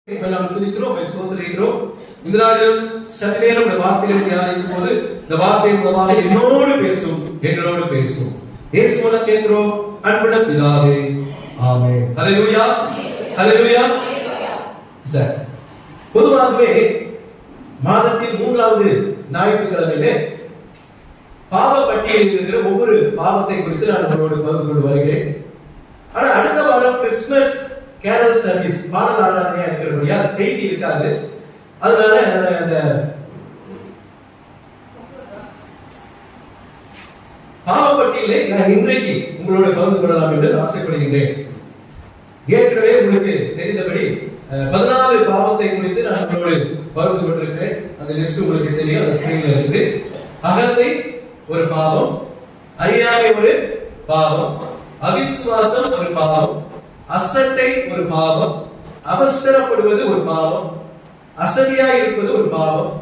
நாம் துதிக்கிறோம், ஸ்தோத்திரிக்கிறோம். இந்த நாளிலும் சற்று நேரம் இந்த வார்த்தைகளை தியானிக்கும் போது இந்த வார்த்தை மூலமாக என்னோடு பேசும், எங்களோடு பேசும். இயேசு மூலம் கேட்கிறோம் அன்புள்ள பிதாவே, ஆமென். ஹல்லேலூயா, ஹல்லேலூயா. சரி, பொதுவாகவே மாதத்தின் 3வது ஞாயிற்றுக்கிழமையிலே பாவ பட்டியலில் இருக்கிற ஒவ்வொரு பாவத்தை குறித்து நான் உங்களோடு பகிர்ந்து கொண்டு வருகிறேன். ஆனா அடுத்த வாரம் கிறிஸ்துமஸ் கேரல் சர்வீஸ் பாடல் ஆராதனையா இருக்கிறபடியா செய்தி இருக்காது. அதனால அந்த பாவப்பட்டியலை நான் இன்றைக்கு உங்களோட பகிர்ந்து கொள்ளலாம் என்று ஆசைப்படுகின்றேன். ஏற்கனவே உங்களுக்கு தெரிந்தபடி 14 பாவத்தை குறித்து நான் உங்களோடு பகிர்ந்து கொண்டிருக்கிறேன். அந்த லிஸ்ட் உங்களுக்கு தெரியும், அந்த ஸ்கிரீன்ல இருக்கு. அகந்தை ஒரு பாவம், அறியாமை ஒரு பாவம், அவிசுவாசம் ஒரு பாவம், அசட்டை ஒரு பாவம், அவசரப்படுவது ஒரு பாவம், அசதியாய் இருப்பது ஒரு பாவம்,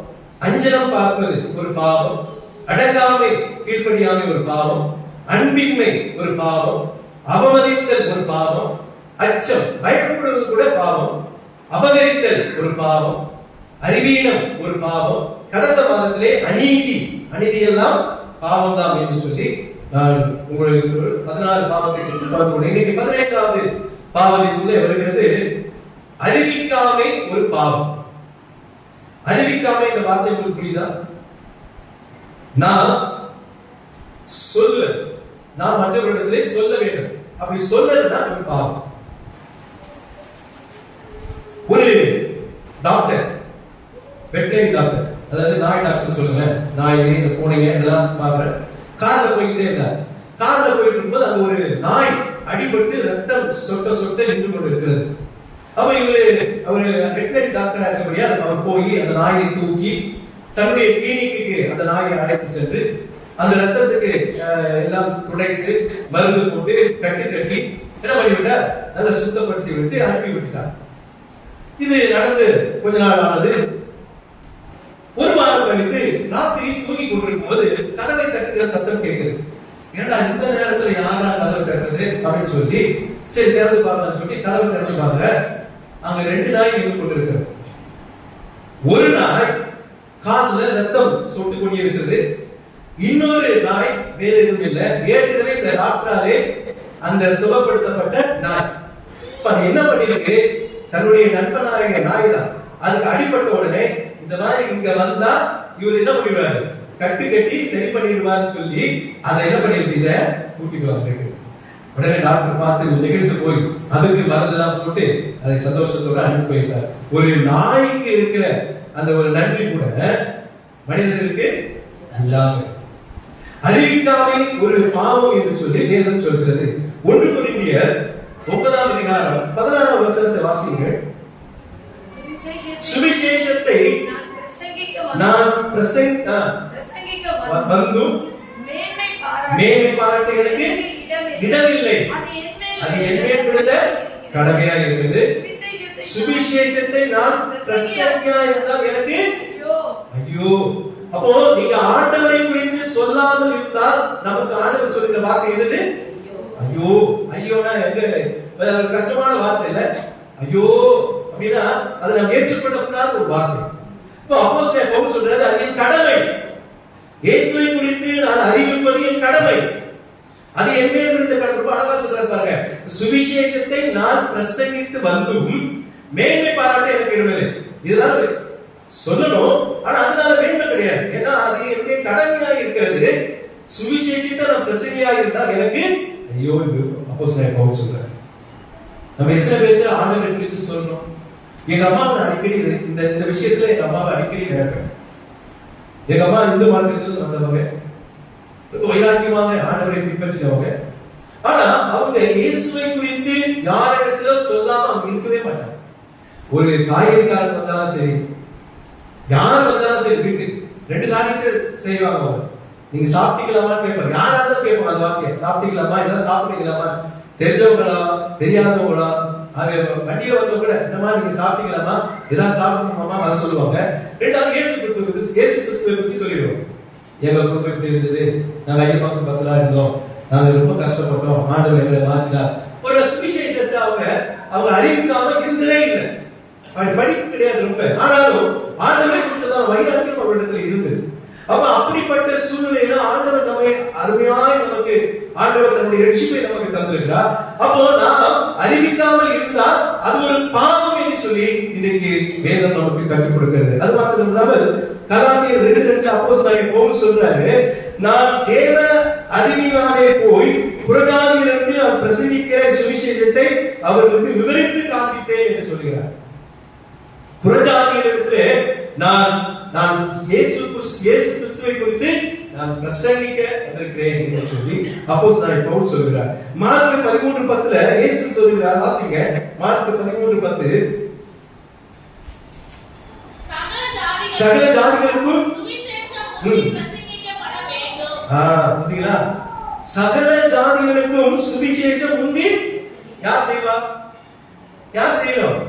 அஞ்சனம் பார்ப்பது ஒரு பாவம், அடங்காமை கீழ்ப்படியாமை ஒரு பாவம், அன்பின்மை ஒரு பாவம், அவமதித்தல் ஒரு பாவம், அச்சம் பயப்படுவது கூட பாவம், அபகரித்தல் ஒரு பாவம், அறிவீனம் ஒரு பாவம். கடந்த மாதத்திலே அநீதி எல்லாம் பாவம் தான் என்று சொல்லி நான் உங்களுக்கு 14 பாவத்தை குறித்து பார்க்கிறோம். இன்னைக்கு 15வது பாவ லிஸ்ட்ல வருகிறது அறிவிக்காமை ஒரு பாவம். அறிவிக்காமை இந்த வார்த்தை உங்களுக்கு புரியுதா? நான் சொல்லுவேன், நான் மற்றவர்களிடத்திலே சொல்ல வேண்டும், அப்படி சொல்லதுதான் ஒரு பாவம். ஒரு டாக்டர், வெட்டரி டாக்டர், அதாவது நாய் டாக்டர் சொல்லுங்க, நாய் இந்த பூனைங்க இதெல்லாம் பாக்குறேன். கார்ல போய்கிட்டே இருந்தார். கார்ல போயிட்டு இருக்கும்போது அது ஒரு நாய் அடிபட்டு ரத்தம் சொட்ட சொட்ட நின்று கொண்டு இருக்கிறது. அப்ப அவரு வெட்டரி டாக்டரா இருக்கபடியா அவர் போய் அந்த நாயை தூக்கி தன்னுடைய கிளினிக்கு அந்த நாயை அழைத்து சென்று அந்த ரத்தத்துக்கு எல்லாம் துடைத்து மருந்து போட்டு கட்டி என்ன பண்ணிவிட்டார், நல்லா சுத்தப்படுத்தி விட்டு அனுப்பி விட்டுட்டார். இது நடந்து கொஞ்ச நாள் ஆனது. ஒரு வாரம் கழித்து ராத்திரி தூங்கி கொண்டிருக்கும் போது கதவை தட்டுகிற சத்தம் கேட்குது. ஏன்னா இந்த நேரத்துல யாரா கதவை தட்டுறது அப்படின்னு சொல்லி சரி திறந்து பார்க்கலாம் சொல்லி கதவை திறந்து பாருங்க. அங்க 2 நாய் நின்று கொண்டிருக்கிறது. ஒரு நாய் காலில் ரத்தம் சொட்டு கொண்டிருக்கிறது. இன்னொரு நாய் வேற எதுவும் இல்லை, ஏற்கனவே இந்த டாக்டராலே அந்த சுகப்படுத்தப்பட்ட நாய். அது என்ன பண்ணிருக்கு, தன்னுடைய நண்பனாகிய நாய் தான் அதுக்கு அடிபட்ட உடனே இந்த மாதிரி இங்க வந்தா இவர் என்ன பண்ணிடுவாரு, கட்டி சரி பண்ணிடுவார்னு சொல்லி அதை என்ன பண்ணிருக்கு, இதை கூட்டிட்டு வந்து உடனே டாக்டர் பார்த்து நெகிழ்ந்து போய் அதுக்கு மருந்தெல்லாம் போட்டு அதை சந்தோஷத்தோட அனுப்பி வைத்தார். ஒரு நாய்க்கு இருக்கிற அந்த ஒரு நன்றி கூட மனிதர்களுக்கு இல்லாம. அறிவிக்காமை ஒரு பாவம் என்று சொல்லி வேதம் சொல்கிறது. 1 கொரிந்தியர் 9ஆம் அதிகாரம் 16ஆம் வசனத்தை வாசியுங்கள். சுவிசேஷத்தை நான் வந்தும் மேன்மை பாராட்ட எனக்கு இடமில்லை, அது என் மேல் விழுந்த கடமையா இருக்குது. சுவிசேஷத்தை நான் பிரசங்கியா இருந்தால் எனக்கு ஐயோ. அப்போ நீங்க ஆண்டவரை குறித்து சொல்லாமல் இருந்தால் நமக்கு ஆண்டவர் சொல்லுகிற வார்த்தை என்னது, ஐயோ. ஐயோனா எங்க கஷ்டமான வார்த்தை இல்ல, ஐயோ அப்படின்னா அதை நாம் ஏற்றுக்கொள்ளக்கூடாத ஒரு வார்த்தை. இப்போ அப்போஸ்தலன் பவுல் சொல்றாரு, அது என் கடமை. இயேசுவை குறித்து நான் அறிவிப்பது என் கடமை, அது என் மேல் விழுந்த கடமை. அழகா சொல்றாரு பாருங்க, சுவிசேஷத்தை நான் பிரசங்கித்து வந்தும் மேன்மை பாராட்ட எனக்கு இடமில்லை. இதனால சொல்லணும், ஆனா அதனால மேன்மை கிடையாது. ஏன்னா அது என்னுடைய கடமையா இருக்கிறது. சுவிசேஷத்தை நான் பிரசங்கியா இருந்தால் எனக்கு ஐயோ. அப்போஸ்தலன் பவுல் சொல்றாரு, நம்ம எத்தனை பேருக்கு ஆண்டவரை குறித்து சொல்லணும். எங்க அம்மா அடிக்கடி இந்த விஷயத்துல எங்க அம்மாவை அடிக்கடி கேட்பேன். எங்க அம்மா இந்து மார்க்கெட்ல வந்தவங்க, வைராக்கியமாக ஆண்டவரை பின்பற்றினவங்க. ஆனா அவங்க இயேசுவை குறித்து யாரிடத்திலும் சொல்லாம அவங்க இருக்கவே மாட்டாங்க. ஒரு காய்கறிக்காரன் வந்தாலும் சரி, யார் வந்தாலும் சரி, வீட்டுக்கு 2 காரியத்தை செய்வாங்க. அவங்க நீங்க சாப்பிட்டீங்களாமான்னு கேட்பாங்க. யாரா இருந்தாலும் கேட்பாங்க அந்த வார்த்தையை, சாப்பிட்டீங்களாமா, இதெல்லாம் சாப்பிட்டீங்களாமா, தெரிஞ்சவங்களா தெரியாதவங்களா, வண்டியில வந்தவங்க கூட இந்த மாதிரி நீங்க சாப்பிட்டீங்களாமா, ஏதாவது சாப்பிடணுமாமா, அதை சொல்லுவாங்க. 2வது இயேசு கிறிஸ்துவை பத்தி சொல்லிடுவோம். எங்க குடும்பம் இப்படி இருந்தது, நாங்க ஐயப்பக்கம் பக்கலா இருந்தோம், நாங்க ரொம்ப கஷ்டப்பட்டோம், ஆண்டவர் எங்களை மாற்றினார். ஒரு சுவிசேஷத்தை அவங்க அறிவிக்காம இருந்ததே இல்லை. படிப்பு கிடையாது ரொம்ப, ஆனாலும் ஆண்டவரை குறித்ததான வைராக்கியம் அவரிடத்தில் இருந்தது. அப்ப அப்படிப்பட்ட சூழ்நிலையில ஆண்டவர் நம்மை அருமையாய் நமக்கு ஆண்டவர் தன்னுடைய ரட்சிப்பை நமக்கு தந்திருக்கிறார். அப்போ நாம் அறிவிக்காமல் இருந்தால் அது ஒரு பாவம் என்று சொல்லி இன்றைக்கு வேதம் நமக்கு கற்றுக் கொடுக்கிறது. அது மாத்திரம் இல்லாமல் கலாத்தியர் 2:2 அப்போஸ்தலனாகிய பவுல் சொல்றாரு, நான் தேவ அறிவினாலே போய் புறஜாதிகளுக்கு நான் பிரசங்கிக்கிற சுவிசேஷத்தை அவர்களுக்கு விவரித்து காண்பித்தேன் என்று சொல்கிறார். புறஜாதிகளிடத்திலே நான் இயேசு கிறிஸ்துவை குறித்து நான் பிரசங்கிக்க வந்திருக்கிறேன் என்று சொல்லி அப்போஸ்தலனாகிய பவுல் சொல்கிறார். மார்க் 13:10 இயேசு சொல்கிறார், வாசிங்க. மார்க் 13:10, சகல ஜாதிகளுக்கும் சகல ஜாதிகளுக்கும் சுவிசேஷம் உண்டி யார் செய்வா? யார் செய்யணும்?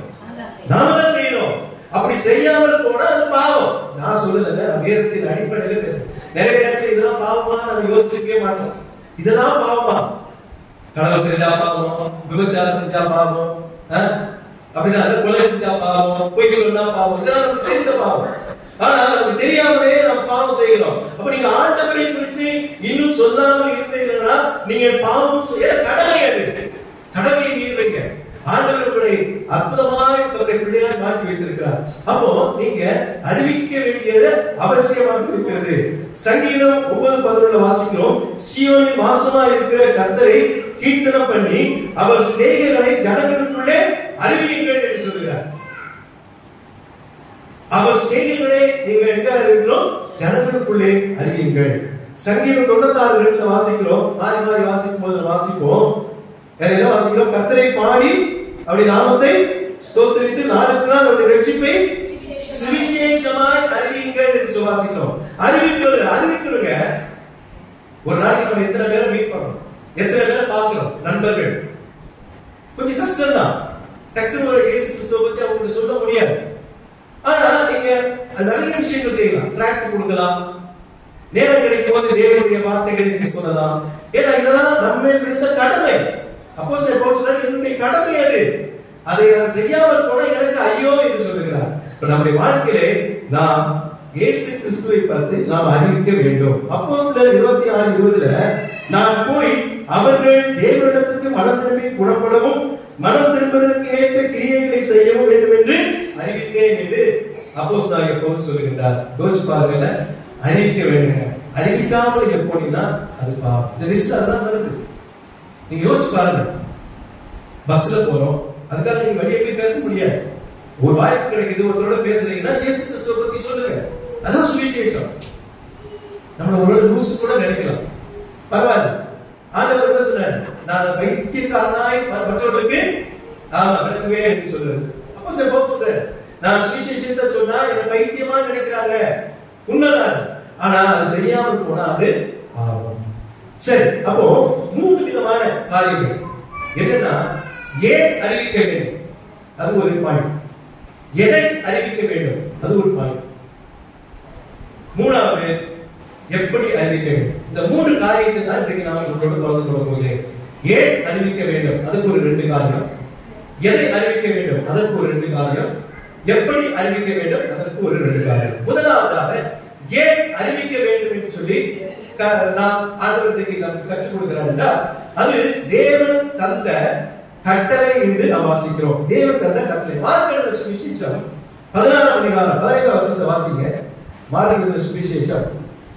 நாம தான் செய்யணும். அப்படி செய்யாமல் போனா அது பாவம். நான் சொல்லல, வேதத்தின் அடிப்படையில பேசுறேன். நிறைய நேரத்தில் இதெல்லாம் பாவமா நம்ம யோசிச்சுக்கவே மாட்டோம். இதெல்லாம் பாவமா? களவு செஞ்சா பாவம், விபச்சாரம் செஞ்சா பாவம், அப்படிதான் கொலை செஞ்சா பாவம், பொய் சொன்னா பாவம், இதெல்லாம் நமக்கு தெரிந்த பாவம். ஆனா நமக்கு தெரியாமலே நம்ம பாவம் செய்கிறோம். அப்ப நீங்க ஆண்டவரை குறித்து இன்னும் சொல்லாமல் இருந்தீங்கன்னா நீங்க பாவம் செய்ய கடமை. அது கடமையை மீறுவீங்க. ஆண்டவர் உங்களை அற்புதமாய் தன்னுடைய பிள்ளையாய் மாற்றி வைத்திருக்கிறார். அப்போ நீங்க அறிவிக்க வேண்டியது அவசியமாக இருக்கிறது. சங்கீதம் 9:11 வாசிக்கிறோம், சீயோனில் வாசமா இருக்கிற கர்த்தரை கீர்த்தனம் பண்ணி அவர் செய்கைகளை ஜனங்களுக்குள்ளே அறிவியுங்கள் என்று சொல்கிறார். அவர் செய்கைகளை நீங்கள் எங்க அறிவிக்கிறோம்? ஜனங்களுக்குள்ளே அறிவியுங்கள். சங்கீதம் 96:2 வாசிக்கிறோம். மாறி மாறி வாசிக்கும் போது வாசிப்போம். என்ன வாசிக்கிறோம்? கர்த்தரை பாடி அவருடைய நாமத்தை ஸ்தோத்திரித்து நாளுக்கு நாள் அவருடைய ரட்சிப்பை சுவிசேஷமாய் அறிவியுங்கள் என்று வாசிக்கிறோம். அறிவிக்கணுங்க. ஒரு நாளைக்கு நம்ம எத்தனை பேரை மீட் பண்றோம், எத்தனை பேரை பார்க்கிறோம், நண்பர்கள். கொஞ்சம் கஷ்டம் தான். டக்குனு ஒரு இயேசு கிறிஸ்துவை பத்தி அவங்களுக்கு சொல்ல முடியாது. ஆனா நீங்க நிறைய விஷயங்கள் செய்யலாம். டிராக்ட் கொடுக்கலாம், நேரம் கிடைக்கும் போது தேவனுடைய வார்த்தைகளை சொல்லலாம். ஏன்னா இதெல்லாம் நம்ம விடுத்த கடமை. அப்போஸ்தலர் பவுல் சொல்றார், என்னுடைய கடமை அது. அதை நான் செய்யாமல் போன எனக்கு ஐயோ என்று சொல்கிறார். நம்முடைய வாழ்க்கையிலே நாம் இயேசு கிறிஸ்துவை பார்த்து நாம் அறிவிக்க வேண்டும். அப்போஸ்தலர் 26:20 நான் போய் அவர்கள் தேவனிடத்துக்கு மனம் திரும்பி குணப்படவும் மனம் திரும்புவதற்கு ஏற்ற கிரியைகளை செய்யவும் வேண்டும் என்று அறிவித்தேன் என்று அப்போஸ்தலனாகிய பவுல் சொல்கிறார். யோசிச்சு பாருங்க, அறிவிக்க வேண்டுங்க. அறிவிக்காமல் நீங்க போனீங்கன்னா அது பாவம். இந்த லிஸ்ட் அதான் வருது. நீங்க யோசிச்சு பாருங்க, பஸ்ல போறோம், அதுக்காக நீங்க வெளியே போய் பேச முடியாது. ஒரு வாய்ப்பு கிடைக்குது, ஒருத்தரோட பேசுறீங்கன்னா இயேசு கிறிஸ்துவை பத்தி சொல்லுங்க. அதான் சுவிசேஷம். நம்ம ஒரு லூசு கூட நினைக்கலாம், பரவாயில்ல. ஆண்டவர் என்ன சொன்னார்? நான் பைத்தியக்காரனாய் மற்றவர்களுக்கு விளங்குவேன் என்று சொல்றாரு. அப்போ சொல்றாரு, நான் சுவிசேஷத்தை சொன்னா என்ன பைத்தியமா நினைக்கிறாங்க. உண்மைதான். ஆனா அது செய்யாமல் போனா அது பாவம். சரி, அப்போ 3 விதமான காரியங்கள் என்னன்னா, ஏன் அறிவிக்க வேண்டும் அது ஒரு பாயிண்ட், எதை அறிவிக்க வேண்டும் அது ஒரு பாயிண்ட், மூணாவது எப்படி அறிவிக்க வேண்டும். இந்த 3 காரியத்தை தான் இன்றைக்கு நாம் உங்களோட பகிர்ந்து கொள்ள போகிறேன். ஏன் அறிவிக்க வேண்டும் அதுக்கு ஒரு 2 காரியம், எதை அறிவிக்க வேண்டும் அதற்கு ஒரு 2 காரியம், எப்படி அறிவிக்க வேண்டும் அதற்கு ஒரு 2 காரியம். முதலாவதாக ஏன் அறிவிக்க வேண்டும் என்று சொல்லி நாம் ஆண்டவருக்கு நமக்கு கற்றுக் கொடுக்கிறார் என்றால் அது தேவன் தந்த கட்டளை என்று நாம் வாசிக்கிறோம். தேவன் தந்த கட்டளை. மார்க் சுவிசேஷம் 16ஆம் அதிகாரம் 15ஆம் வசனத்தை வாசிங்க. மார்க் சுவிசேஷம்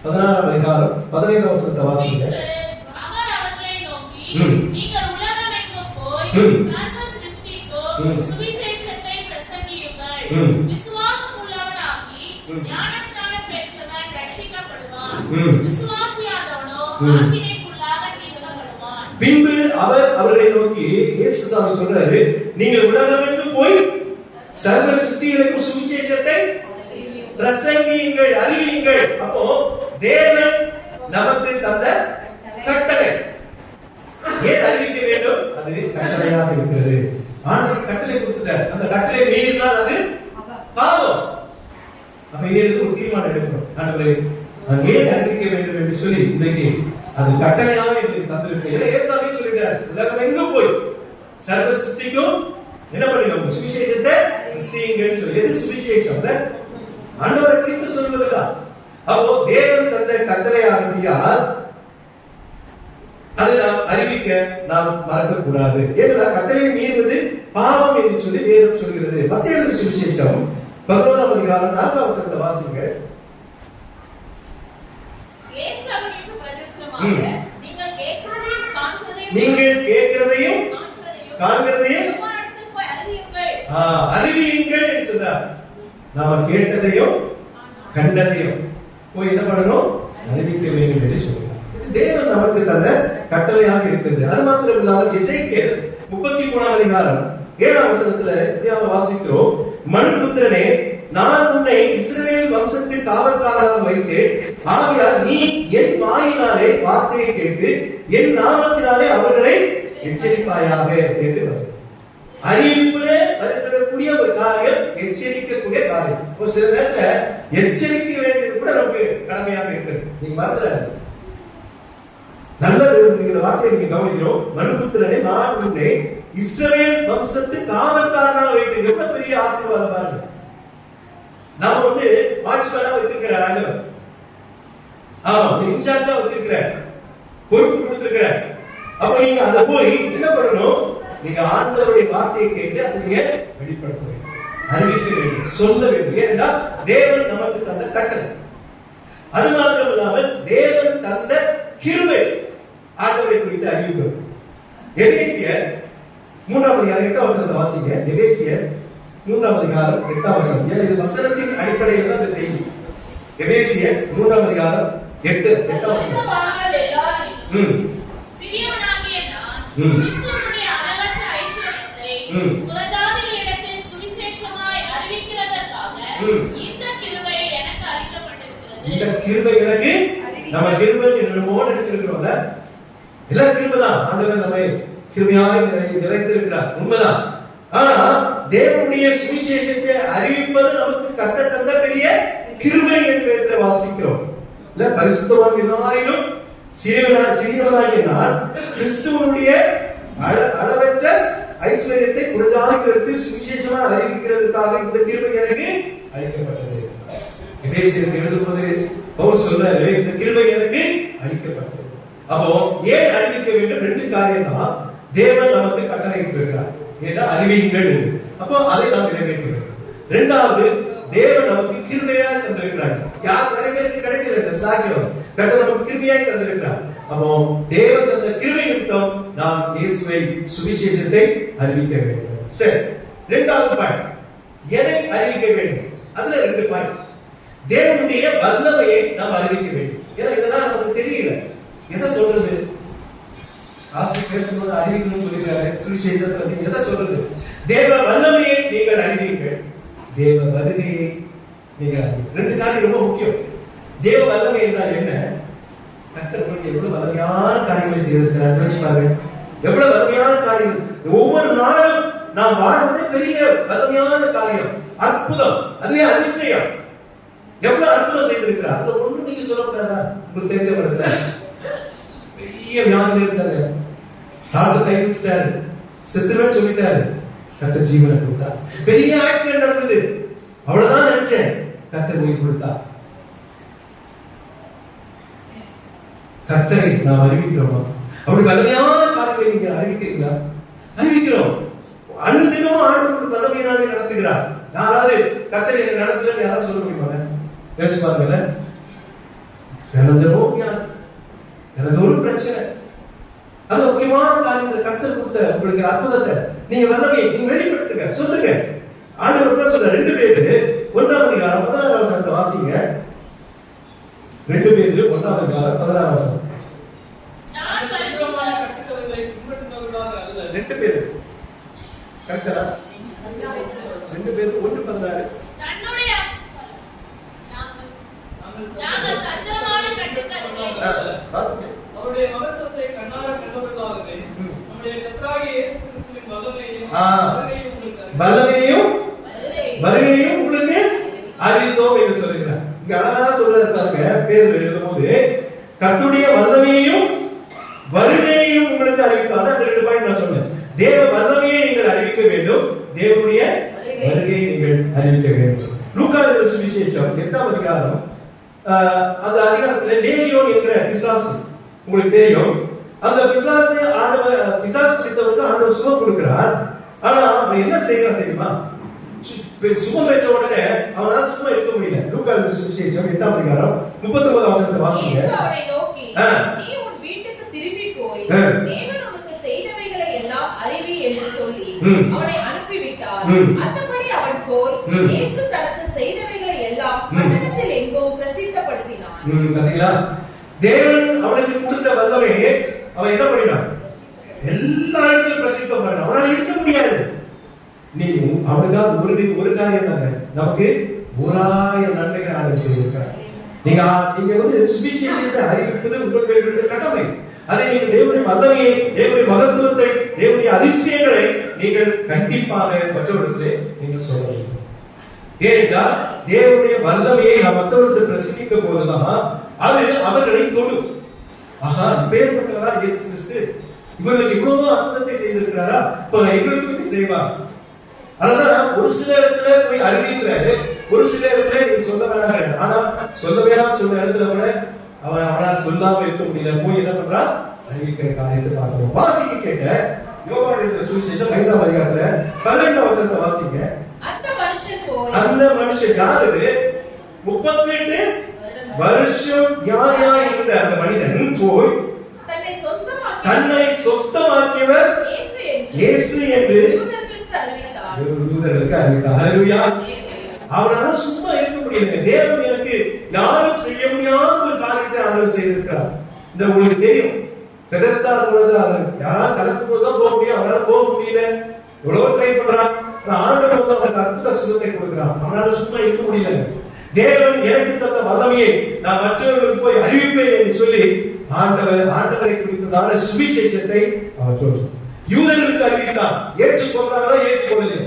16ஆம் அதிகாரம் 15ஆம் வசனத்தை வாசிங்க. அவர் அவர்களை நோக்கி, நீங்கள் உலகமெங்கும் போய் சர்வ சிருஷ்டிக்கும் சுவிசேஷத்தை பிரசங்கியுங்கள். விசுவாசம் உள்ளவனாகி ஞானஸ்நானம் பெற்றவன் ரட்சிக்கப்படுவான். விசுவாசியாதவனோ ஆக்கினைக்குள்ளாக தீர்க்கப்படுவான். பின்பு அவர் அவர்களை நோக்கி இயேசு சாமி சொல்றாரு, நீங்கள் உலகமெங்கும் போய் சர்வ சிருஷ்டிகளுக்கும் சுவிசேஷத்தை பிரசங்கியுங்கள், அறிவியுங்கள். அப்போ தேவன் நமக்கு தந்த கட்டளை. ஏன் அறிவிக்க வேண்டும்? அது கட்டளையாக இருக்கிறது. ஆண்டவர் கட்டளை கொடுத்துட்டார். அந்த கட்டளை மீறினால் அது பாவம். அப்ப இதிலிருந்து ஒரு தீர்மானம் எடுக்கணும். ஆண்டவரே, நான் ஏன் அறிவிக்க வேண்டும் என்று சொல்லி இன்றைக்கு அது கட்டளையாக எங்களுக்கு தந்திருக்கிறேன். ஏசாமி சொல்லிட்டார், உலகம் எங்கும் போய் சர்வ சிருஷ்டிக்கும் என்ன பண்ணுங்க, சுவிசேஷத்தை செய்யுங்கன்னு சொல்லி. எது சுவிசேஷம்? ஆண்டவரை குறித்து சொல்வதுதான். அப்போ தேவன் தந்த கட்டளையாகியால் அதை நாம் அறிவிக்க நாம் மறக்க கூடாது. ஏன்னா கட்டளையை மீறுவது பாவம் என்று சொல்லி வேதம் சொல்கிறது. மத்தேயு சுவிசேஷம் 11ஆம் அதிகாரம் 4ஆம் வசனத்தை வாசிங்க. இயேசு அவர்களுக்கு பிரதியுத்தரமாக, நீங்கள் கேட்கிறதையும் காண்கிறதையும் அறிவியுங்கள் என்று சொன்னார். நாம கேட்டதையும் கண்டதையும் போய் என்ன பண்ணணும்? அறிவிக்க வேண்டும் என்று சொல்கிறார். இது தேவன் நமக்கு தந்த கட்டளையாக இருக்கிறது. அது மாத்திரம் இல்லாமல் எசேக்கியேல் 33ஆம் அதிகாரம் 7ஆம் வசனத்துல இப்படியாக வாசிக்கிறோம். மனுபுத்திரனே, நான் உன்னை இஸ்ரவேல் வம்சத்தின் காவல்காரராக வைத்தேன். ஆகையால் நீ என் வாயினாலே வார்த்தையை கேட்டு என் நாமத்தினாலே அவர்களை எச்சரிப்பாயாக என்று வசனம். அறிவிப்புல வரக்கூடிய ஒரு காரியம், எச்சரிக்கக்கூடிய காரியம். ஒரு சில நேரத்துல எச்சரிக்க வேண்டியது கூட நமக்கு கடமையாக இருக்கிறது. நீங்க மறந்துடாது. நல்லது வார்த்தையை நீங்க கவனிக்கிறோம். மனுபுத்திரனே, நான் உன்னை இஸ்ரவேல் வம்சத்து காவல்காரனாக வைத்தேன். எவ்வளவு பெரிய ஆசீர்வாதம் பாருங்க. நாம வாட்ச்மேனா வச்சிருக்கிறாங்க. இன்சார்ஜா வச்சிருக்கிற, பொறுப்பு கொடுத்திருக்கிற. அப்ப நீங்க அதை போய் என்ன பண்ணணும்? நீங்க ஆண்டவருடைய வார்த்தையை கேட்டு அதை நீங்க வெளிப்படுத்த வேண்டும், அறிவிக்க வேண்டும், சொல்ல வேண்டும். ஏனென்றா தேவன் நமக்கு தந்த கட்டளை. அது மாத்திரம் இல்லாமல் தேவன் தந்த கிருபை ஆண்டவரை குறித்து அறிவிப்பு. எபேசியர் 3ஆம் அதிகாரம் 8ஆம் வசனத்தை வாசிங்க. எபேசியர் 3ஆம் அதிகாரம் 8ஆம் வசனம். ஏன்னா இது வசனத்தின் அடிப்படையில் தான் இந்த செய்தி. எபேசியர் 3ஆம் அதிகாரம் 8ஆம் வசனம். சிறியவனாகிய நான் கிறிஸ்துவினுடைய அளவற்ற ஐஸ்வரியத்தை புறஜாதிகளிடத்தில் சுவிசேஷமாய் அறிவிக்கிறதற்காக இந்த கிருபை எனக்கு அளிக்கப்பட்டிருக்கிறது. இந்த கிருபை எனக்கு, நம்ம கிருபை என்னமோ நினைச்சிருக்கிறோம்ல, எல்லாம் கிருபை தான். ஆண்டவர் நம்மை கிருபையாய் நிறைத்திருக்கிறார், உண்மைதான். ஆனா தேவனுடைய சுவிசேஷத்தை அறிவிப்பது நமக்கு கர்த்தர் தந்த பெரிய கிருபை என்று வாசிக்கிறோம். இல்ல, பரிசுத்தவான் எல்லாரிலும் சிறியவனாகிய நான் கிறிஸ்துவனுடைய அளவற்ற ஐஸ்வர்யத்தை புறஜாதிகளுக்கு சுவிசேஷமாக அறிவிக்கிறதுக்காக இந்த கிருபை எனக்கு அளிக்கப்பட்டது. எபேசியருக்கு எழுதும்போது பவுல் சொல்றாரு, இந்த கிருபை எனக்கு அளிக்கப்பட்டது. அப்போ ஏன் அறிவிக்க வேண்டும்? 2 காரியம் தான் தேவன் நமக்கு கட்டளையிட்டு இருக்கிறார். ஏன்னா அறிவியுங்கள். அப்போ அதை நாம் நிறைவேற்ற வேண்டும். 2வது, தேவன் நமக்கு கிருபையாய் தந்திருக்கிறார். யார் நிறைய பேருக்கு கிடைக்கல இந்த சாக்கியம், கர்த்தர் நமக்கு கிருபையாய் தந்திருக்கிறார். அப்போ தேவன் தந்த கிருபை நிமித்தம் நாம் இயேசுவை சுவிசேஷத்தை அறிவிக்க வேண்டும். சரி, 2வது பாயிண்ட், எதை அறிவிக்க வேண்டும்? அதுல 2 பாயிண்ட். தேவனுடைய வல்லமையை நாம் அறிவிக்க வேண்டும். ஏன்னா இதெல்லாம் நமக்கு தெரியல. எதை சொல்றது? ஆஸ்திரேலியா பேசும்போது அறிவிக்கணும்னு சொல்லிருக்காரு. சுவிசேஷத்தை எதை சொல்றது? தேவ வல்லமையை நீங்கள் அறிவியுங்கள், தேவ வருகையை நீங்கள் அறிவியுங்கள். 2 காரியம் ரொம்ப முக்கியம். தேவ வல்லமை என்றால் என்ன? கர்த்தர் எவ்வளவு வல்லமையான காரியங்களை செய்திருக்கிறார் நினைச்சு பாருங்க. எவ்வளவு வல்லமையான காரியம். ஒவ்வொரு நாளும் நாம் வாழ்வதே பெரிய வல்லமையான காரியம், அற்புதம், அதுவே அதிசயம். எவ்வளவு அற்புதம் செய்திருக்கிறார். அதுல ஒண்ணு நீங்க சொல்லக்கூடாதா? உங்களுக்கு தெரிஞ்ச இடத்துல பெரிய வியாதி இருந்தாங்க, டாக்டர் கை விட்டுட்டாரு, செத்துருவேன்னு சொல்லிட்டாரு, கர்த்தர் ஜீவனை கொடுத்தார். பெரிய ஆக்சிடென்ட் நடந்தது, அவ்வளவுதான் நினைச்சேன், கர்த்தர் உயிர் கொடுத்தார். கர்த்தரை நாம் அறிவிக்கிறோமா? அப்படி வல்லமையான காரியங்களை நீங்க அறிவிக்கிறீங்களா? அறிவிக்கிறோம். அனுதினமும் ஆண்டவர் வல்லமையினாலே நடத்துகிறார். யாராவது கர்த்தரை என்ன நடத்துறேன்னு யாராவது சொல்ல முடியுமா? யோசிச்சு பாருங்க. எனக்கு ஒரு பிரச்சனை, அது முக்கியமான காரியத்தை கர்த்தர் கொடுத்த உங்களுக்கு அற்புதத்தை நீங்க வல்லமையை நீங்க வெளிப்படுத்துங்க, சொல்லுங்க. ஆண்டவர் சொல்ல 2 பேரு 1ஆம் அதிகாரம் 16ஆம் வசனத்தை வாசிங்க. 2 பேரு 1ஆம் அதிகாரம் 16ஆம் வசனம். நான் பரிசுத்தவான்களை பின்பற்றுகிறவர்களாக அல்ல. 2 பேரு கரெக்ட்டா? 2 பேரு 1:16. தன்னுடைய நாங்கள் தந்திரமான கட்டுக்கதைகளை அவருடைய மகத்துவத்தை கண்ணார கண்டவர்களாகவே நம்முடைய கர்த்தராகிய இயேசு கிறிஸ்துவின் வருகையையும் உங்களுக்கு அறிவித்தோம் என்று சொல்லுகிறார். இங்க அழகா சொல்றாங்க பேதுரு எழுதும்போது, கர்த்தருடைய வல்லமையையும் வருகையையும் உங்களுக்கு அறிவித்தோம். அதான் 2 பாயிண்ட் நான் சொன்னேன். தேவ வல்லமையை நீங்கள் அறிவிக்க வேண்டும், தேவனுடைய வருகையை நீங்கள் அறிவிக்க வேண்டும். லூக்கா எழுதின சுவிசேஷம் 8ஆம் அதிகாரம் அந்த அதிகாரத்துல லேகியோன் என்கிற பிசாசு, உங்களுக்கு தெரியும், அந்த பிசாசு பிசாசு பிடித்தவருக்கு ஆண்டவர் சுகம் கொடுக்கிறார். ஆனா அவன் என்ன செய்யறான் தெரியுமா? சுகம் பெற்ற உடனே அவனால சும்மா இருக்க முடியல. லூக்கா எழுதின சுவிசேஷம் 8ஆம் அதிகாரம் 39ஆம் வசனத்தை வாசிங்க. அவனை நோக்கி, நீ உன் வீட்டுக்கு திரும்பி போய் தேவன் உனக்கு செய்தவைகளை எல்லாம் அறிவி என்று சொல்லி அவனை அனுப்பிவிட்டார். அந்தபடி அவன் போய் இயேசு தனக்கு செய்தவைகளை எல்லாம் பட்டணத்தில் எங்கும் பிரசித்தப்படுத்தினான். பாத்தீங்களா? தேவன் அவனுக்கு கொடுத்த வல்லமையை அவன் என்ன பண்ணினான்? எல்லா இடத்திலும் பிரசித்தம் பண்ணான். அவனால இருக்க முடியாது. நீ அவனுக்காக ஒரு காரியம் தாங்க, நமக்கு 1000 நன்மைகளை ஆண்டவர் செய்திருக்கிறார். நீங்க சுவிசேஷத்தை அறிவிப்பது உங்களுக்கு கடமை. அதை நீங்கள் தேவனுடைய வல்லமையை, தேவனுடைய மகத்துவத்தை, தேவனுடைய அதிசயங்களை நீங்கள் கண்டிப்பாக மற்றவர்களுக்கு நீங்கள் சொல்ல வேண்டும். ஏனென்றால் தேவனுடைய வல்லமையை நாம் மற்றவர்களுக்கு பிரசங்கிக்க போதுதான் அது அவர்களை தொடும். ஆஹா, இப்பேற்பட்டவரா இயேசு கிறிஸ்து, இவர்களுக்கு இவ்வளவு அற்புதத்தை செய்திருக்கிறாரா, இப்ப எங்களுக்கு செய்வார். அதனால ஒரு சில இடத்துல போய் அறிவிக்கிறாரு, ஒரு சில இடத்துல நீ சொல்ல வேணாம். ஆனா சொல்ல வேணாம் சொன்ன இடத்துல கூட அவனால் சொல்லாம இருக்க முடியல. போய் என்ன பண்றா? அறிவிக்கிற காரியத்தை பார்க்கிறோம். வாசிக்க கேட்ட யோவான் எழுதின சுவிசேஷம் 5ஆம் அதிகாரத்துல 12ஆம் வசனத்தை வாசிங்க. அந்த மனுஷன் யாரு? 38 வருஷம் யாரையா இருந்த அந்த மனிதன் போய் தன்னை சொஸ்தமாக்கியவர் இயேசு என்று யூதர்களுக்கு அறிவித்தார். ஹல்லேலூயா. அவரால சும்மா இருக்க முடியல. தேவன் எனக்கு யாரும் செய்ய முடியாத ஒரு காரியத்தை ஆண்டவர் செய்திருக்கிறார். இந்த உங்களுக்கு தெரியும், பெதஸ்தா பொழுது அது யாராவது கலக்கும் போதுதான் போக முடியும். அவரால போக முடியல, எவ்வளவு ட்ரை பண்றான். ஆண்டவர் அவருக்கு அற்புத சுகத்தை கொடுக்கிறான். அவனால சும்மா இருக்க முடியல. தேவன் எனக்கு தந்த வல்லமையை நான் மற்றவர்களுக்கு போய் அறிவிப்பேன் என்று சொல்லி ஆண்டவரை குறித்ததான சுவிசேஷத்தை அவர் சொல்றார். யூதர்களுக்கு அறிவித்தார். ஏற்றுக்கொள்றாங்களா ஏற்றுக்கொள்ளலையா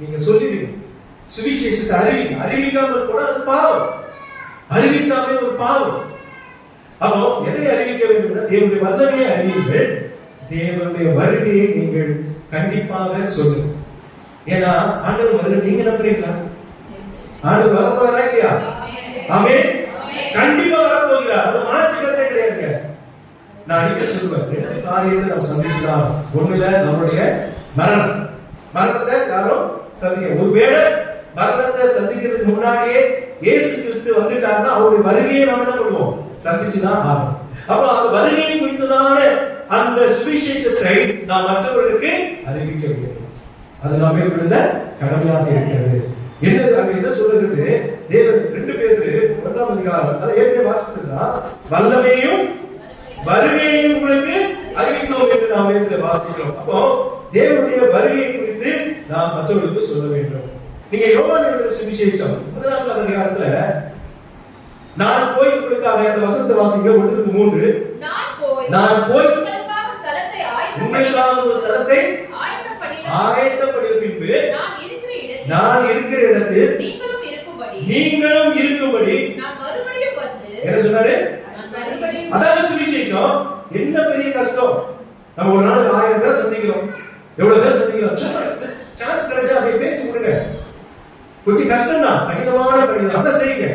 நீங்க சொல்லிடுங்க. சுவிசேஷத்தை அறிவிக்காமல் கூட அது பாவம். அறிவிக்காம ஒரு பாவம். அப்போ எதை அறிவிக்க வேண்டும்? தேவனுடைய வல்லமையை அறிவிங்கள். தேவனுடைய வருகையை நீங்கள் கண்டிப்பாக சொல்லுங்க. ஏன்னா ஆண்டவர் வருகை நீங்க நம்புறீங்களா? ஆண்டவர் வரப்போறா இல்லையா? ஆமென். கண்டிப்பா வரப்போகிறார். அது மாற்று கருத்தே கிடையாதுங்க. நான் அடிக்கடி சொல்லுவேன், 2 காரியத்தை நம்ம சந்திக்கலாம். ஒண்ணுல நம்மளுடைய மரணத்தை யாரும் சந்திக்க. ஒருவேளை மரணத்தை சந்திக்கிறதுக்கு முன்னாடியே இயேசு கிறிஸ்து வந்துட்டாருன்னா அவருடைய வருகையை நம்ம என்ன பண்ணுவோம்? சந்திச்சுதான் ஆகும். அப்ப அந்த வருகையை குறித்ததான அந்த சுவிசேஷத்தை நாம் மற்றவர்களுக்கு அறிவிக்க வேண்டும். அது நாமே விழுந்த கடமையாக இருக்கிறது. என்ன சொல்லுகிறது? தேவன் 2 பேரு 1ஆம் அதிகாரம் அதை ஏற்கனவே வாசித்தா வல்லமையும் வருகையையும் உங்களுக்கு அறிவித்தோம் என்று நாம் வேதத்தில் வாசிக்கிறோம். அப்போ தேவனுடைய வருகையை குறித்து நாம் மற்றவர்களுக்கு சொல்ல வேண்டும். நீங்க யோவான் எழுதின சுவிசேஷம் 14ஆம் அதிகாரத்துல நான் போய் உங்களுக்காக அந்த வசனத்தை வாசிங்க. 1-3 நான் போய் உங்களுக்காக ஒரு ஸ்தலத்தை ஆயத்தப்படின பின்பு நான் இருக்கிற இடத்தில் நீங்களும் இருக்கும்படி என்ன சொன்னாரு? அதாவது சுவிசேஷம் என்ன பெரிய கஷ்டம். நம்ம ஒரு நாள் 1000 பேர் சந்திக்கிறோம். எவ்வளவு பேர் சந்திக்கிறோம்? சான்ஸ் கிடைச்சா அப்படியே பேசி விடுங்க. கொஞ்சம் கஷ்டம் தான், கடினமான கடிதம். அதை செய்யுங்க.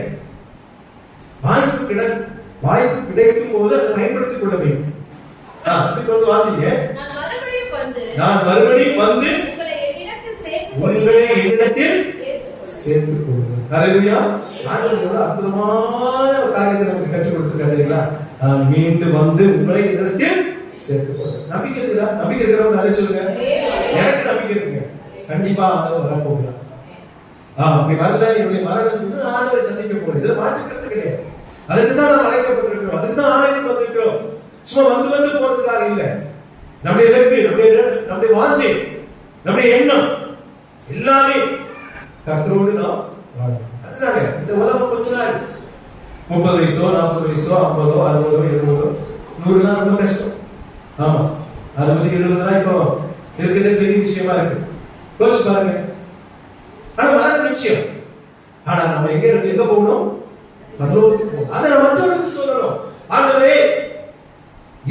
வாய்ப்பு கிடைக்கும் போது அதை பயன்படுத்திக் கொள்ள வேண்டும். வாசிங்க. நான் மறுபடியும் வந்து உங்களை என்னிடத்தில் சேர்த்துக் கொள்கிறேன். ஹல்லேலூயா. ஆண்டவர் அற்புதமான ஒரு காரியத்தை நமக்கு கற்றுக் கொடுத்திருக்காருங்களா? நான் மீண்டும் வந்து உங்களை என்னிடத்தில் சேர்த்துக் கொள்கிறேன். நம்பிக்கை இருக்குதா? நம்பிக்கை இருக்கிறவங்க அதை சொல்லுங்க. எனக்கு நம்பிக்கை இருக்குங்க. கண்டிப்பா ஆண்டவர் வரப்போகிறார். அப்படி வரல என்னுடைய மரணத்துக்கு ஆண்டவரை சந்திக்க போறேன். இதுல மாற்றிக்கிறது கிடையாது. அதுக்கு தான் நாம் அழைக்கப்பட்டிருக்கிறோம். அதுக்கு தான் ஆலயம் வந்திருக்கிறோம். சும்மா வந்து போறதுக்காக இல்லை. நம்முடைய இலக்கு, நம்முடைய வாஞ்சை, நம்முடைய எண்ணம் எல்லாமே கர்த்தரோடு நாம் வாழணும். அதுதாங்க இந்த உலகம் கொஞ்ச நாள் 30 வயசோ 40 வயசோ 50ஓ 60ஓ 70ஓ 100 ரொம்ப கஷ்டம். ஆமா, 60-70 இப்போ இருக்கிறது பெரிய விஷயமா இருக்கு. யோசிச்சு பாருங்க. ஆனா மரணம் நிச்சயம். ஆனா நம்ம எங்க போகணும்? பரலோகத்துக்கு போகணும். அதை நம்ம மற்றவர்களுக்கு சொல்லணும். ஆகவே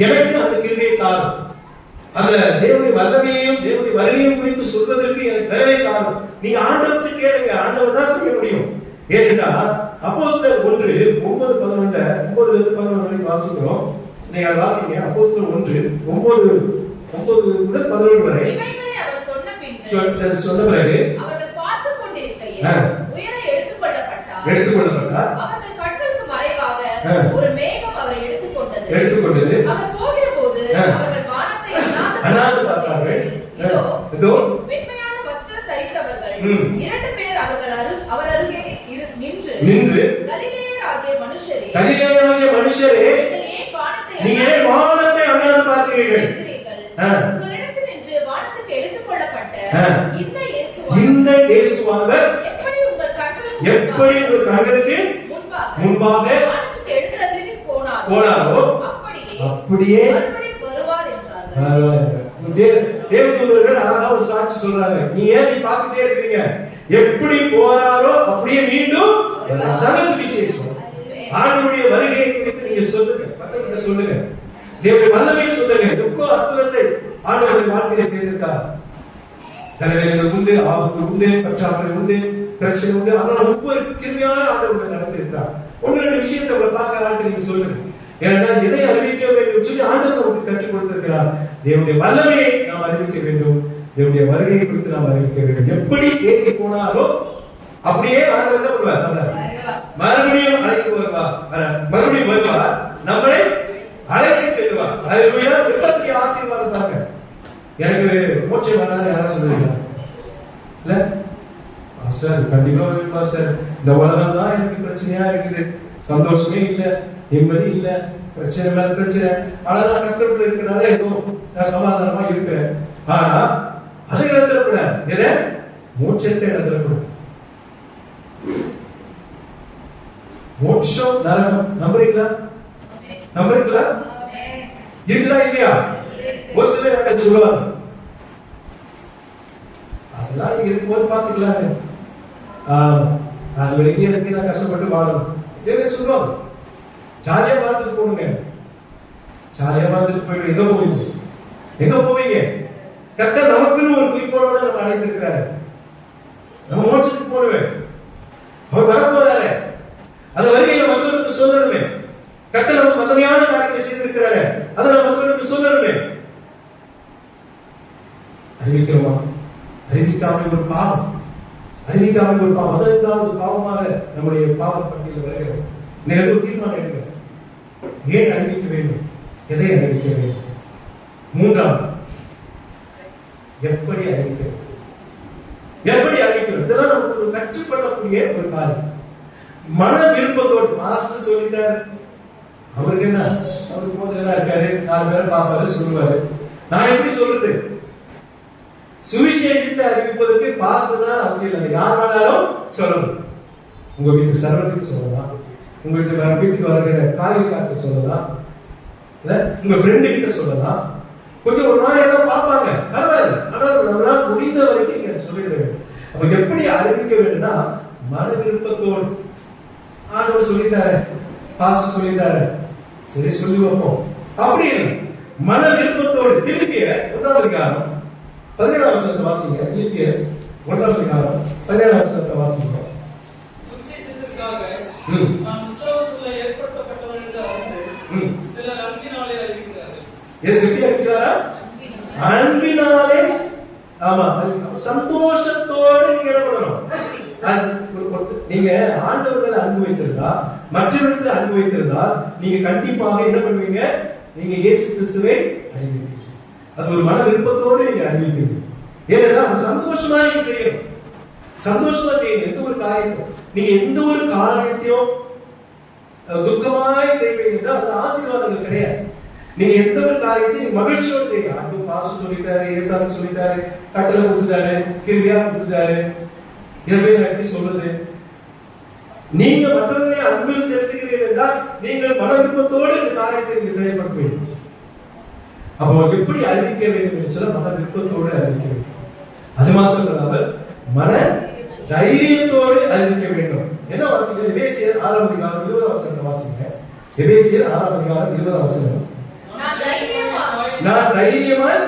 எனக்கு அந்த கிருபையை தாரும். அந்த தேவனுடைய வல்லமையையும் தேவனுடைய வருகையும் குறித்து சொல்வதற்கு எனக்கு நிறைய தாரும். நீங்க ஆண்டவருக்கு கேளுங்க, ஆண்டவர் தான் செய்ய முடியும். ஏன்னா அப்போஸ்தலர் 1 9:11 9-11 வரைக்கும் வாசிக்கிறோம். நீங்க அதை வாசிங்க. அப்போஸ்தலர் 1 9 முதல் 11 வரை இவைகளை அவர் சொன்ன பிறகு அவர்கள் பார்த்துக் கொண்டிருக்கையில் உயர எடுத்துக்கொள்ளப்பட்டார். அவர்கள் கண்களுக்கு மறைவாக ஒரு மேகம் அவரை எடுத்துக்கொண்டது. அவர் போகிற போது அவர்கள் வானத்தை அண்ணாந்து பார்த்தார்கள். இதோ வெண்மையான வஸ்திரம் தரித்தவர்கள் 2 பேர் அவர் அருகே நின்று கலிலேயராகிய மனுஷரே, நீங்க ஏன் வானத்தை அண்ணாந்து பார்க்கிறீர்கள்? உங்களிடத்தில் நின்று வானத்துக்கு எடுத்துக்கொள்ளப்பட்ட இந்த இயேசுவானவர் எப்படி உங்கள் கண்களுக்கு முன்பாக போனாரோ அப்படியே வருவார் என்றார்கள். தேவதூதர்கள் அழகா ஒரு சாட்சி சொல்றாங்க. நீ பார்த்துட்டே இருக்கீங்க, எப்படி போறாரோ அப்படியே மீண்டும் சுவிசேஷம். ஆண்டவருடைய வருகையை குறித்து நீங்க சொல்லுங்க, மற்றவங்க சொல்லுங்க, தேவனுடைய வல்லமை சொல்லுங்க. எவ்வளவு அற்புதத்தை ஆண்டவருடைய வாழ்க்கையை செய்திருக்கார். தலைவர்கள் உண்டு, ஆபத்து உண்டு, பற்றாக்குறை உண்டு, பிரச்சனை உண்டு. அதனால ஒவ்வொரு கிருமையான ஆண்டவர்கள் நடத்திருக்கிறார். ஒன்று ரெண்டு விஷயத்தை உங்களை பார்க்க ஆண்டு நீங்க சொல்லுங்க. ஏன்னா எதை அறிவிக்க வேண்டும் சொல்லி ஆண்டவர் நமக்கு கற்றுக் கொடுத்திருக்கிறார். தேவனுடைய வல்லமையை நாம் அறிவிக்க வேண்டும். தேவனுடைய வருகையை குறித்து நாம் அறிவிக்க வேண்டும். எப்படி ஏறி போனாரோ அப்படியே ஆண்டவர் தான் வருவார். மறுபடியும் அழைத்து வருவார், மறுபடியும் வருவார், நம்மளை அழைத்து செல்வார். ஹல்லேலூயா. எவ்வளவு ஆசீர்வாதம் தாங்க. எனக்கு மோட்சம் வராது யாரும் சொல்லுவீங்க இல்ல மாஸ்டர்? கண்டிப்பா மாஸ்டர், இந்த உலகம் தான் எனக்கு பிரச்சனையா இருக்குது, சந்தோஷமே இல்ல, நிம்மதி இல்ல, பிரச்சனை மேல பிரச்சனை. ஆனா நான் கர்த்தருக்குள்ள இருக்கனால ஏதோ நான் சமாதானமா இருக்கிறேன். ஆனா அதை இழந்துடக்கூடாது. எதை? மோட்சத்தை இழந்துடக்கூடாது. மோட்சம் நரகம் நம்புறீங்களா? நம்புறீங்களா? இருக்குதா இல்லையா? ஒரு சிலர் சொல்லுவாங்க, அதெல்லாம் இருக்கும்போது பாத்துக்கலாங்க, அது வரைக்கும் எனக்கு நான் கஷ்டப்பட்டு வாழணும் சொல்லுவாங்க. ஜாலியா வாழ்ந்துட்டு போடுங்க, ஜாலியா வாழ்ந்துட்டு போயிடு. எங்க போவீங்க? கரெக்டா நமக்குன்னு ஒரு குறிப்போட நம்ம அழைத்திருக்கிறாரு. நம்ம மோட்சத்துக்கு போடுவேன், அவர் வரப்போறாரு. அது வருகையில மற்றவருக்கு சொல்லணுமே. கர்த்தர் நமக்கு வல்லமையான காரியங்களை செய்திருக்கிறாரு, அதை நம்ம மற்றவருக்கு சொல்லணுமே. அறிவிக்கிறோமா? அறிவிக்காமல் ஒரு பாவம், அறிவிக்காமல் ஒரு பாவம், அதற்காவது பாவமாக நம்முடைய பாவ பட்டியலில் வருகிறோம். நேரு தீர்மானம் எடுங்க. ஏன் அறிவிக்க வேண்டும்? எதை அறிவிக்க வேண்டும்? மூன்றாவது, எப்படி அறிவிக்க வேண்டும்? எப்படி அறிவிக்க வேண்டும்? இதெல்லாம் நமக்கு கற்றுக்கொள்ளக்கூடிய ஒரு காரியம். மன விருப்பத்தோடு மாஸ்டர் சொல்லிட்டாரு, அவருக்கு என்ன, அவருக்கு போதுதான் இருக்காரு, 4 பேரை பாப்பாரு, சொல்லுவாரு. நான் எப்படி சொல்றது? சுவிசேஷத்தை அறிவிப்பதற்கு பாஸ்டர் தான் அவசியம் இல்லை, யார் வேணாலும் சொல்லணும். உங்க வீட்டு சர்வத்துக்கு சொல்லலாம், உங்க வீட்டுக்கு வருகிற காரியக்காரத்தை சொல்லலாம், இல்ல உங்க ஃப்ரெண்டு கிட்ட சொல்லலாம். கொஞ்சம் ஒரு நாள் ஏதோ பார்ப்பாங்க, பரவாயில்ல, அதாவது நம்மளால முடிந்த வரைக்கும் நீங்க சொல்லிட வேண்டும். அப்ப எப்படி அறிவிக்க வேண்டும்னா மன விருப்பத்தோடு. ஆண்டவர் சொல்லிட்டாரு, பாஸ்டர் சொல்லிட்டாரு, சரி சொல்லி வைப்போம் அப்படி மன விருப்பத்தோடு. பிலிப்பியர் 1ஆம் அதிகாரம் 17ஆம் வசனத்தை வாசிங்க. பிலிப்பியர் 1ஆம் அதிகாரம் 17ஆம் வசனத்தை வாசிங்க. சுவிசேஷத்திற்காக நான் உத்தரவு சொல்ல ஏற்படுத்தப்பட்டவன் என்று அறிந்து சிலர் அன்பினாலே அறிவிக்கிறார்கள். எப்படி அறிவிக்கிறாரா? அன்பினாலே. ஆமா, சந்தோஷத்தோடு நீங்க என்ன பண்ணணும்? நீங்க ஆண்டவர்களை அன்பு வைத்திருந்தா, மற்றவர்கள் அன்பு வைத்திருந்தா, நீங்க கண்டிப்பாக என்ன பண்ணுவீங்க? நீங்க இயேசு கிறிஸ்துவை அறிவிப்பீங்க. அது ஒரு மன விருப்பத்தோடு நீங்க அறிவிப்பீங்க. ஏன்னா அது சந்தோஷமா நீங்க செய்யணும், சந்தோஷமா செய்யணும். எந்த ஒரு காரியத்தையும் நீங்க எந்த ஒரு காரியத்தையும் துக்கமாய் செய்வீங்கன்னா அது ஆசீர்வாதங்கள் கிடையாது. நீங்க எந்த ஒரு காரியத்தையும் மகிழ்ச்சியோடு செய்யுங்க. அன்பு பாஸ்டர் சொல்லிட்டாரு, ஏசாமி சொல்லிட்டாரு, கட்டளை கொடுத்துட்டாரு, கிருபையா கொடுத்துட்டாரு, இதை நான் எப்படி சொல்றது? நீங்க மற்றவர்களை அன்பு செலுத்துகிறீர்கள் என்றால் நீங்கள் மன விருப்பத்தோடு இந்த காரியத்தை நீங்க செயல்படுத்துவீங்க. அப்போ எப்படி அறிவிக்க வேண்டும் என்று சொல்ல மன விருப்பத்தோடு அறிவிக்க வேண்டும். அது மாத்திரம் இல்லாமல் மன தைரியத்தோடு அறிவிக்க வேண்டும். என்ன வாசிக்க? எபேசியர் 6ஆம் அதிகாரம் 20ஆம் வசனத்தை வாசிங்க. எபேசியர் 6ஆம் அதிகாரம் 20ஆம் வசனம். நான் தைரியமாய்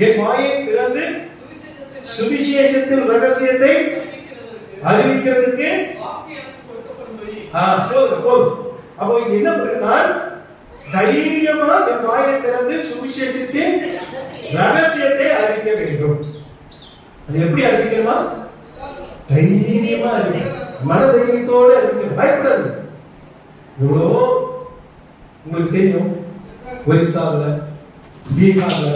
என் வாயை திறந்து சுவிசேஷத்தின் ரகசியத்தை அறிவிக்கிறதுக்கு வாக்கு எனக்கு கொடுக்கப்படும்படி. போதும். அப்போ இங்க என்ன பண்ணுங்க, நான் தைரியமா என் வாயை திறந்து சுவிசேஷத்தின் ரகசியத்தை அறிவிக்க வேண்டும். அது எப்படி அறிவிக்கணுமா? தைரியமா அறிவிக்கணும், மன தைரியத்தோடு அறிவிக்கணும், பயப்படாது. எவ்வளோ உங்களுக்கு தெரியும், ஒரிசால, பீகார்ல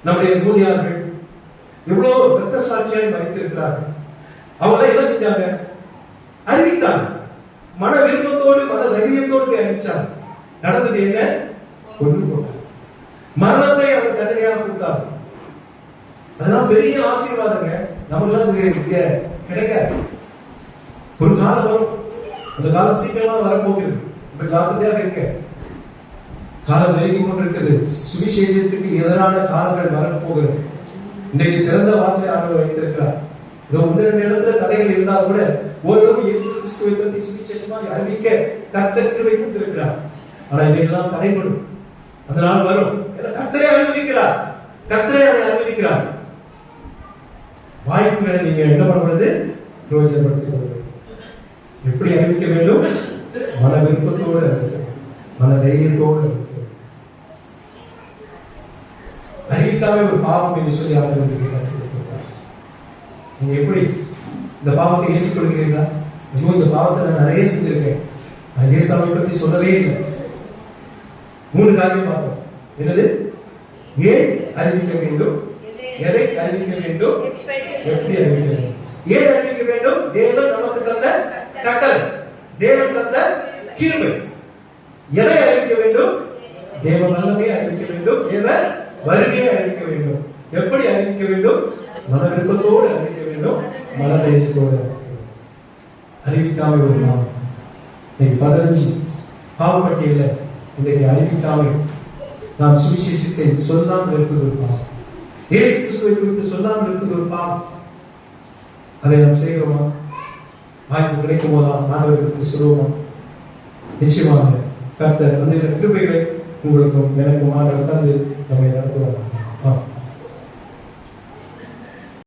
நம்முடைய மூதியார்கள் எவ்வளவு ரத்த சாட்சியாய் மறித்திருக்கிறார்கள். அவங்க என்ன செஞ்சாங்க? அறிவித்தாங்க. மன விருப்பத்தோடு மன தைரியத்தோடு அறிவிச்சாங்க. நடந்தது என்ன? கொண்டு போட்டாங்க. மரணத்தை அவங்க தண்டனையாக கொடுத்தாங்க. அதெல்லாம் பெரிய ஆசீர்வாதங்க. நமக்கு கிடைக்காது. ஒரு காலம் வரும், அந்த காலம் சீக்கிரமா வரப்போகிறது. இப்ப ஜாக்கிரதையாக இருக்க. காலம் நெருங்கி கொண்டிருக்கிறது. சுவிசேஷத்துக்கு எதிரான காலங்கள் வரப்போகிறது. இன்றைக்கு திறந்த வாசலை ஆண்டவர் வைத்திருக்கிறார். இதோ ஒன்று ரெண்டு இடத்துல தடைகள் இருந்தால் கூட ஓரளவு இயேசு கிறிஸ்துவை பற்றி சுவிசேஷமாக அறிவிக்க கர்த்தர் கிருபை கொடுத்திருக்கிறார். ஆனா இவையெல்லாம் தடைபடும். அதனால் வரும். கர்த்தரே அனுமதிக்கிறார். கர்த்தரே அதை அனுமதிக்கிறார். வாய்ப்புகளை நீங்க என்ன பண்ணுறது? பிரயோஜனப்படுத்திக் கொள்ள வேண்டும். எப்படி அறிவிக்க வேண்டும்? மன விருப்பத்தோடு அறிவிக்க வேண்டும், மன தைரியத்தோடு அறிவிக்க வேண்டும். அறிவிக்காம ஒரு பாவம் என்று சொல்லி ஆண்டவர் நீங்க எப்படி இந்த பாவத்தை ஏற்றுக்கொள்கிறீர்களா? ஐயோ, இந்த பாவத்தை நான் நிறைய செஞ்சிருக்கேன், நான் இயேசுவை பத்தி சொல்லவே இல்லை. 3 காரியம் பார்த்தோம். என்னது? ஏன் அறிவிக்க வேண்டும், எதை அறிவிக்க வேண்டும், எப்படி அறிவிக்க வேண்டும். ஏன் அறிவிக்க வேண்டும்? தேவன் நமக்கு தந்த கட்டளை, தேவன் தந்த கிருபை. எதை அறிவிக்க வேண்டும்? தேவ வல்லமையை அறிவிக்க வேண்டும், தேவ வருகையை அறிவிக்க வேண்டும். எப்படி அறிவிக்க வேண்டும்? மன விருப்பத்தோடு அறிவிக்க வேண்டும், மன தைரியத்தோடு அறிவிக்காம ஒரு நாள். இன்னைக்கு 15 பாவப்பட்டியல இன்றைக்கு அறிவிக்காம நாம் சுவிசேஷத்தை சொல்லாமல் இருப்பது ஒரு பாவம். இயேசு கிறிஸ்துவை குறித்து சொல்லாமல் இருப்பது ஒரு பாவம். அதை நாம் செய்கிறோமா? வாய்ப்பு கிடைக்கும் போதெல்லாம் ஆண்டவரை குறித்து சொல்லுவோமா? நிச்சயமாக கர்த்தர் அந்த கிருபைகளை உங்களுக்கும் எனக்கும் ஆண்டவர் தந்து நம்மை நடத்துவார்.